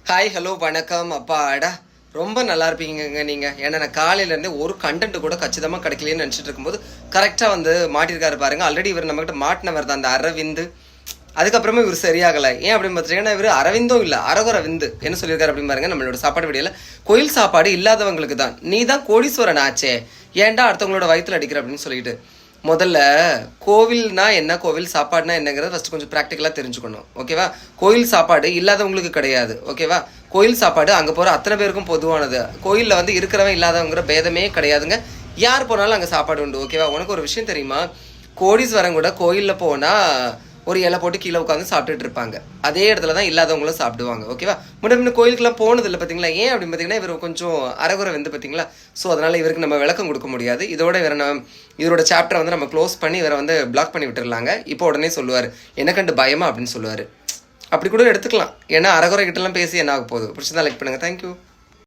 Hi hello வணக்கம் அப்பாடா. ரொம்ப நல்லா இருப்பீங்க நீங்கள். ஏன்னா நான் காலையிலேருந்து ஒரு கண்டென்ட் கூட கச்சிதமாக கிடைக்கலன்னு நினச்சிட்டு இருக்கும்போது கரெக்டாக வந்து மாட்டிருக்காரு பாருங்க. ஆல்ரெடி இவர் நம்மகிட்ட மாட்டினவர் தான் அந்த அரவிந்து. அதுக்கப்புறமா இவர் சரியாகலை. ஏன் அப்படின்னு பார்த்தீங்கன்னா இவர் அரவிந்தோ இல்லை அரகுர விந்து என்ன சொல்லியிருக்காரு அப்படின்னு பாருங்க. நம்மளோட சாப்பாடு வீடியோவில் கோயில் சாப்பாடு இல்லாதவங்களுக்கு தான், நீ தான் கோடீஸ்வரன் ஆச்சே, ஏன்டா அடுத்தவங்களோட வயிற்றுல அடிக்கிற அப்படின்னு சொல்லிட்டு. முதல்ல கோவில்னா என்ன, கோவில் சாப்பாடுனா என்னங்கிறத ஃபஸ்ட்டு கொஞ்சம் ப்ராக்டிக்கலாக தெரிஞ்சுக்கணும். ஓகேவா? கோயில் சாப்பாடு இல்லாதவங்களுக்கு கிடையாது. ஓகேவா? கோயில் சாப்பாடு அங்கே போகிற அத்தனை பேருக்கும் பொதுவானது. கோயிலில் வந்து இருக்கிறவன் இல்லாதவங்கிற பேதமே கிடையாதுங்க. யார் போனாலும் அங்கே சாப்பாடு உண்டு. ஓகேவா? உனக்கு ஒரு விஷயம் தெரியுமா? கோடீஸ்வரன் கூட கோயிலில் போனால் ஒரு இலை போட்டு கீழே உட்காந்து சாப்பிட்டுட்டு இருப்பாங்க. அதே இடத்துல தான் இல்லாதவங்களும் சாப்பிடுவாங்க. ஓகேவா? முன்ன கோயிலுக்குலாம் போனது இல்லை பார்த்தீங்களா? ஏன் அப்படின்னு பார்த்தீங்கன்னா இவர் கொஞ்சம் அரகுறை வந்து பார்த்தீங்களா. ஸோ அதனால் இவருக்கு நம்ம விளக்கம் கொடுக்க முடியாது. இதோட இவரோட சாப்டரை வந்து நம்ம க்ளோஸ் பண்ணி இவரை வந்து பிளாக் பண்ணி விட்டுருலாங்க. இப்போ உடனே சொல்லுவார், என்ன கண்டு பயமா அப்படின்னு சொல்லுவார். அப்படி கூட எடுத்துக்கலாம். ஏன்னா அரகுறை கிட்டலாம் பேசி என்ன ஆக போகுது. பிடிச்சதான் லைக் பண்ணுங்கள். தேங்க்யூ.